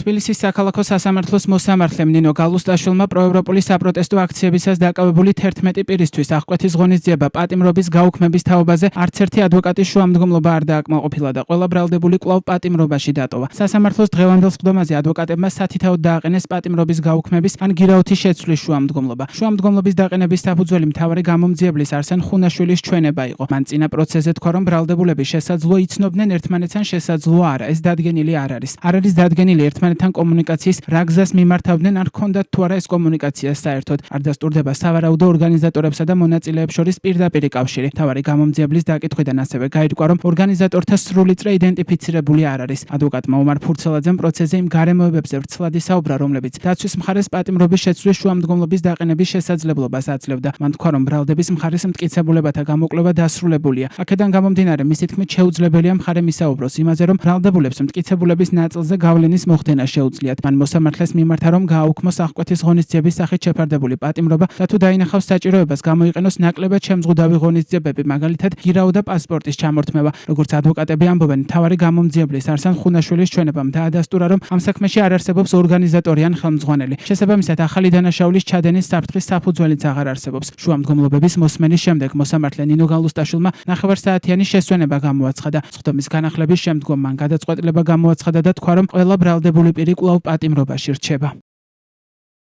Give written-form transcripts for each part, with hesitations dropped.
თბილისის საქალაქო სასამართლოს მოსამართლემ ნინო გალუსტაშვილმა პროევროპული საპროტესტო აქციებისას დაკავებული 11 პირისთვის აღკვეთის ღონისძიება პატიმრობის გაუქმების თაობაზე არც ერთი ადვოკატის შუამდგომლობა არ დააკმაყოფილა და ყველა ბრალდებული კვლავ პატიმრობაში დატოვა. სასამართლოს დღევანდელ სხდომაზე ადვოკატებმა სათითაოდ დააყენეს პატიმრობის გაუქმების ან გირაოთის შეცვლის შუამდგომლობა. შუამდგომლობის დაყენების საფუძველი მთავარი გამომძიებლის არსენ ხუნაშვილის ჩვენება იყო. მან წინა პროცესზე თქვა, რომ ბრალდებულები შესაძლოა იცნობდნენ ერთმანეთს ან შესაძლოა არა. ეს დადგენილი არ არის. არ არის დადგენილი ერთმანეთთან კომუნიკაციის რა გზას მიმართავდნენ, არ ჰქონდათ თუ არა ეს კომუნიკაცია საერთოდ. არ დასტურდება სავარაუდო ორგანიზატორებსა და მონაწილეებს შორის პირდაპირი კავშირი. მთავარი გამომძიებლის დაკითხვიდან ასევე გაირკვა, რომ ორგანიზატორთა სრული წრე იდენტიფიცირებული არ არის. ადვოკატმა ომარ ფურცელაძემ პროცესზე იმ გარემოებებზე ვრცლად ისაუბრა, რომლებიც დაცვის მხარეს პატიმრობის შეცვლის შუამდგომლობის დაყენების შესაძლებლობას აძლევდა. მან თქვა, რომ ბრალდების მხარეს მტკიცებულებათა გამოკვლევა დასრულებულია. აქედან გამომდინარე, მისი თქმით შეუძლებელია მხარემ ისაუბროს იმაზე, რომ ბრალდებულებს მტკიცებულების ნაწილზე გავლენის მოხდენა შეუძლიათ. მან მოსამართლეს მიმართა, რომ გააუქმოს აღკვეთის ღონისძიების სახით შეფარდებული პატიმრობა და თუ დაინახავს საჭიროებას გამოიყენოს ნაკლებად შემზღუდავი ღონისძიებები, მაგალითად გირაო და პასპორტის ჩამორთმევა. როგორც ადვოკატები ამბობენ, მთავარი გამომძიებლის არსენ ხუნაშვილის ჩვენებამ დაადასტურა, რომ ამ საქმეში არ არსებობს ორგანიზატორი ან ხელმძღვანელი. შესაბამისად, ახალი დანაშაულის ჩადენის საფრთხის საფუძველიც აღარ არსებობს. შუამდგომლობების მოსმენის შემდეგ მოსამართლე ნინო გალუსტაშვილმა 9 საათიანი შესვენება გამოაცხადა. სხდომის განახლების შემდგომ მან გადაწყვეტილება გამოაცხადა და თქვა, რომ ყველა ბრალდებული პირი კვლავ პატიმრობაში რჩება.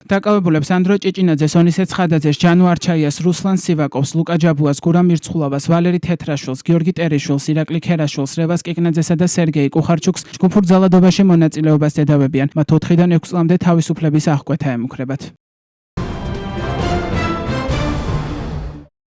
დაკავებულებს ანდრო ჭიჭინაძეს, ონისე ცხადაძეს, ჯანო არჩაიას, რუსლან სივაკოვს, ლუკა ჯაბუას, გურამ მირცხულავას, ვალერი თეთრაშვილს, გიორგი ტერიშვილს, ირაკლი ქერაშვილს, რევას კიკნაძესა და სერგეი კუხარჩუკს ჯგუფურ ძალადობაში მონაწილეობას ედავებიან. მათ 4-დან 6 წლამდე თავისუფლების აღკვეთა ემუქრებათ.